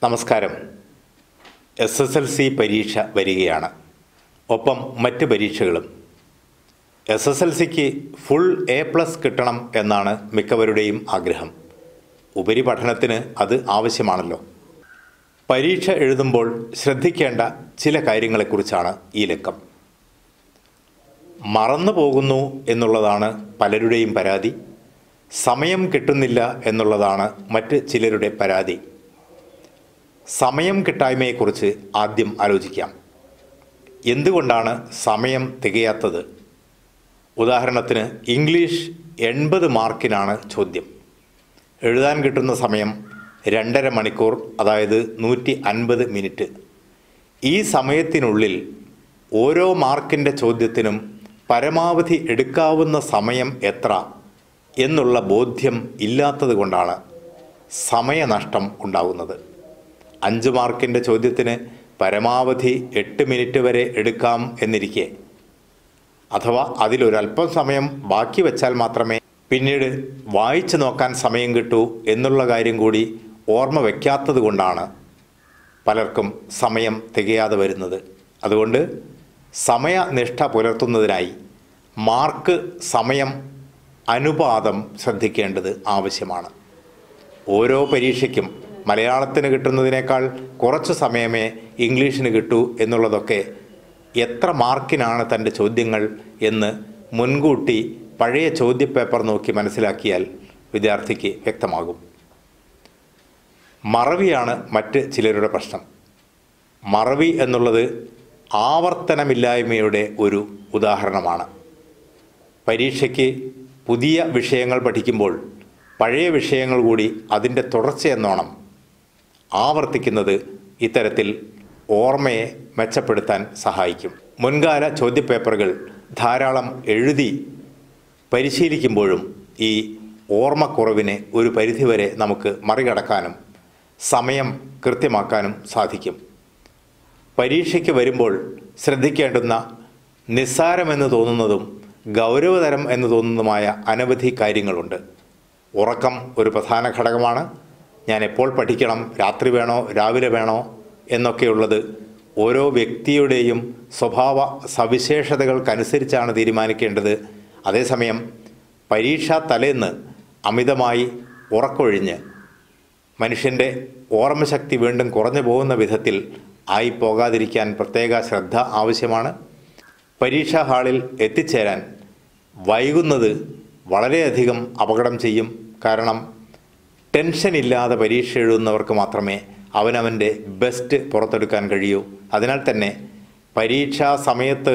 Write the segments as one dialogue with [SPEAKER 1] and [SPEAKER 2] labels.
[SPEAKER 1] നമസ്കാരം. SSLC പരീക്ഷ വരികയാണ്. ഒപ്പം മറ്റ് പരീക്ഷകളും. SSLCക്ക് ഫുൾ A+ കിട്ടണം എന്നാണ് മിക്കവരുടെയും ആഗ്രഹം. ഉപരിപഠനത്തിന് അത് ആവശ്യമാണല്ലോ. പരീക്ഷ എഴുതുമ്പോൾ ശ്രദ്ധിക്കേണ്ട ചില കാര്യങ്ങളെക്കുറിച്ചാണ് ഈ ലക്കം. മറന്നു പോകുന്നു എന്നുള്ളതാണ് പലരുടെയും പരാതി. സമയം കിട്ടുന്നില്ല എന്നുള്ളതാണ് മറ്റ് ചിലരുടെ പരാതി. സമയം കിട്ടായ്മയെക്കുറിച്ച് ആദ്യം ആലോചിക്കാം. എന്തുകൊണ്ടാണ് സമയം തികയാത്തത്? ഉദാഹരണത്തിന് ഇംഗ്ലീഷ് 80 മാർക്കിനാണ് ചോദ്യം. എഴുതാൻ കിട്ടുന്ന സമയം 2.5 മണിക്കൂർ, അതായത് 150 മിനിറ്റ്. ഈ സമയത്തിനുള്ളിൽ ഓരോ മാർക്കിൻ്റെ ചോദ്യത്തിനും പരമാവധി എടുക്കാവുന്ന സമയം എത്ര എന്നുള്ള ബോധ്യം ഇല്ലാത്തത് കൊണ്ടാണ് സമയനഷ്ടം ഉണ്ടാകുന്നത്. 5 മാർക്കിൻ്റെ ചോദ്യത്തിന് പരമാവധി 8 മിനിറ്റ് വരെ എടുക്കാം എന്നിരിക്കെ, അഥവാ അതിലൊരല്പം സമയം ബാക്കി വച്ചാൽ മാത്രമേ പിന്നീട് വായിച്ചു നോക്കാൻ സമയം കിട്ടൂ എന്നുള്ള കാര്യം കൂടി ഓർമ്മ വയ്ക്കാത്തത് കൊണ്ടാണ് പലർക്കും സമയം തികയാതെ വരുന്നത്. അതുകൊണ്ട് സമയനിഷ്ഠ പുലർത്തുന്നതിനായി മാർക്ക് സമയം അനുപാതം ശ്രദ്ധിക്കേണ്ടത് ആവശ്യമാണ്. ഓരോ പരീക്ഷയ്ക്കും മലയാളത്തിന് കിട്ടുന്നതിനേക്കാൾ കുറച്ച് സമയമേ ഇംഗ്ലീഷിന് കിട്ടൂ എന്നുള്ളതൊക്കെ എത്ര മാർക്കിനാണ് തൻ്റെ ചോദ്യങ്ങൾ എന്ന് മുൻകൂട്ടി പഴയ ചോദ്യപേപ്പർ നോക്കി മനസ്സിലാക്കിയാൽ വിദ്യാർത്ഥിക്ക് വ്യക്തമാകും. മറവിയാണ് മറ്റ് ചിലരുടെ പ്രശ്നം. മറവി എന്നുള്ളത് ആവർത്തനമില്ലായ്മയുടെ ഒരു ഉദാഹരണമാണ്. പരീക്ഷയ്ക്ക് പുതിയ വിഷയങ്ങൾ പഠിക്കുമ്പോൾ പഴയ വിഷയങ്ങൾ കൂടി അതിൻ്റെ തുടർച്ചയെന്നോണം ആവർത്തിക്കുന്നത് ഇത്തരത്തിൽ ഓർമ്മയെ മെച്ചപ്പെടുത്താൻ സഹായിക്കും. മുൻകാല ചോദ്യപേപ്പറുകൾ ധാരാളം എഴുതി പരിശീലിക്കുമ്പോഴും ഈ ഓർമ്മക്കുറവിനെ ഒരു പരിധിവരെ നമുക്ക് മറികടക്കാനും സമയം കൃത്യമാക്കാനും സാധിക്കും. പരീക്ഷയ്ക്ക് വരുമ്പോൾ ശ്രദ്ധിക്കേണ്ടുന്ന നിസ്സാരമെന്ന് തോന്നുന്നതും ഗൗരവതരം എന്ന് തോന്നുന്നതുമായ അനവധി കാര്യങ്ങളുണ്ട്. ഉറക്കം ഒരു പ്രധാന ഘടകമാണ്. ഞാൻ എപ്പോൾ പഠിക്കണം, രാത്രി വേണോ രാവിലെ വേണോ എന്നൊക്കെയുള്ളത് ഓരോ വ്യക്തിയുടെയും സ്വഭാവ സവിശേഷതകൾക്കനുസരിച്ചാണ് തീരുമാനിക്കേണ്ടത്. അതേസമയം പരീക്ഷാ തലേന്ന് അമിതമായി ഉറക്കൊഴിഞ്ഞ് മനുഷ്യൻ്റെ ഓർമ്മശക്തി വീണ്ടും കുറഞ്ഞു പോകുന്ന വിധത്തിൽ ആയി പോകാതിരിക്കാൻ പ്രത്യേക ശ്രദ്ധ ആവശ്യമാണ്. പരീക്ഷാ ഹാളിൽ എത്തിച്ചേരാൻ വൈകുന്നത് വളരെയധികം അപകടം ചെയ്യും. കാരണം ടെൻഷൻ ഇല്ലാതെ പരീക്ഷ എഴുതുന്നവർക്ക് മാത്രമേ അവനവൻ്റെ ബെസ്റ്റ് പുറത്തെടുക്കാൻ കഴിയൂ. അതിനാൽ തന്നെ പരീക്ഷാ സമയത്ത്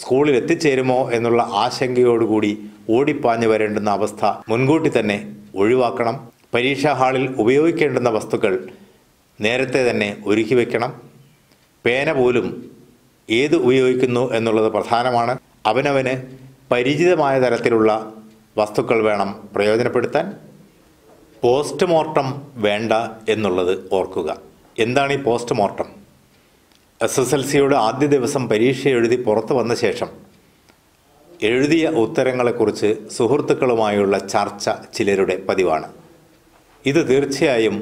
[SPEAKER 1] സ്കൂളിൽ എത്തിച്ചേരുമോ എന്നുള്ള ആശങ്കയോടുകൂടി ഓടിപ്പാഞ്ഞു വരേണ്ടുന്ന അവസ്ഥ മുൻകൂട്ടി തന്നെ ഒഴിവാക്കണം. പരീക്ഷാ ഹാളിൽ ഉപയോഗിക്കേണ്ടുന്ന വസ്തുക്കൾ നേരത്തെ തന്നെ ഒരുക്കി വയ്ക്കണം. പേന പോലും ഏത് ഉപയോഗിക്കുന്നു എന്നുള്ളത് പ്രധാനമാണ്. അവനവന് പരിചിതമായ തരത്തിലുള്ള വസ്തുക്കൾ വേണം പ്രയോജനപ്പെടുത്താൻ. പോസ്റ്റ്മോർട്ടം വേണ്ട എന്നുള്ളത് ഓർക്കുക. എന്താണ് ഈ പോസ്റ്റ്മോർട്ടം? SSLCയുടെ ആദ്യ ദിവസം പരീക്ഷ എഴുതി പുറത്തു വന്ന ശേഷം എഴുതിയ ഉത്തരങ്ങളെക്കുറിച്ച് സുഹൃത്തുക്കളുമായുള്ള ചർച്ച ചിലരുടെ പതിവാണ്. ഇത് തീർച്ചയായും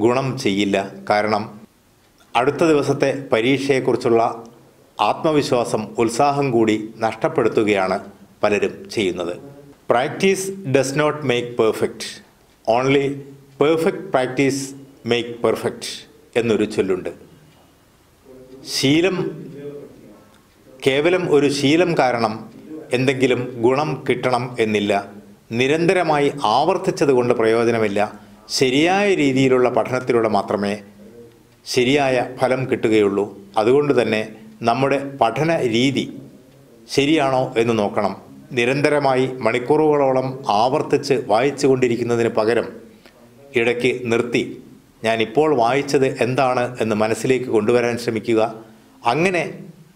[SPEAKER 1] ഗുണം ചെയ്യില്ല. കാരണം അടുത്ത ദിവസത്തെ പരീക്ഷയെക്കുറിച്ചുള്ള ആത്മവിശ്വാസം, ഉത്സാഹം കൂടി നഷ്ടപ്പെടുത്തുകയാണ് പലരും ചെയ്യുന്നത്. Practice does not make perfect, only perfect practice make perfect എന്നൊരു ചൊല്ലുണ്ട്. കേവലം ഒരു ശീലം കാരണം എന്തെങ്കിലും ഗുണം കിട്ടണം എന്നില്ല. നിരന്തരമായി ആവർത്തിച്ചത് കൊണ്ട് പ്രയോജനമില്ല. ശരിയായ രീതിയിലുള്ള പഠനത്തിലൂടെ മാത്രമേ ശരിയായ ഫലം കിട്ടുകയുള്ളൂ. അതുകൊണ്ട് തന്നെ നമ്മുടെ പഠന രീതി ശരിയാണോ എന്ന് നോക്കണം. നിരന്തരമായി മണിക്കൂറുകളോളം ആവർത്തിച്ച് വായിച്ചു കൊണ്ടിരിക്കുന്നതിന് പകരം ഇടയ്ക്ക് നിർത്തി ഞാനിപ്പോൾ വായിച്ചത് എന്താണ് എന്ന് മനസ്സിലേക്ക് കൊണ്ടുവരാൻ ശ്രമിക്കുക. അങ്ങനെ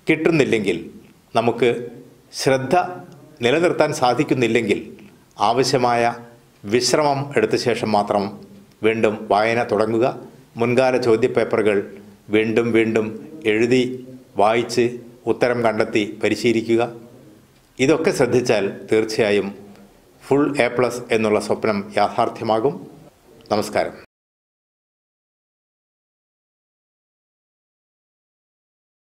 [SPEAKER 1] കിട്ടുന്നില്ലെങ്കിൽ, നമുക്ക് ശ്രദ്ധ നിലനിർത്താൻ സാധിക്കുന്നില്ലെങ്കിൽ ആവശ്യമായ വിശ്രമം എടുത്ത ശേഷം മാത്രം വീണ്ടും വായന തുടങ്ങുക. മുൻകാല ചോദ്യപേപ്പറുകൾ വീണ്ടും വീണ്ടും എഴുതി വായിച്ച് ഉത്തരം കണ്ടെത്തി പരിശീലിക്കുക. ഇതൊക്കെ ശ്രദ്ധിച്ചാൽ തീർച്ചയായും ഫുൾ A+ എന്നുള്ള സ്വപ്നം യാഥാർത്ഥ്യമാകും. നമസ്കാരം.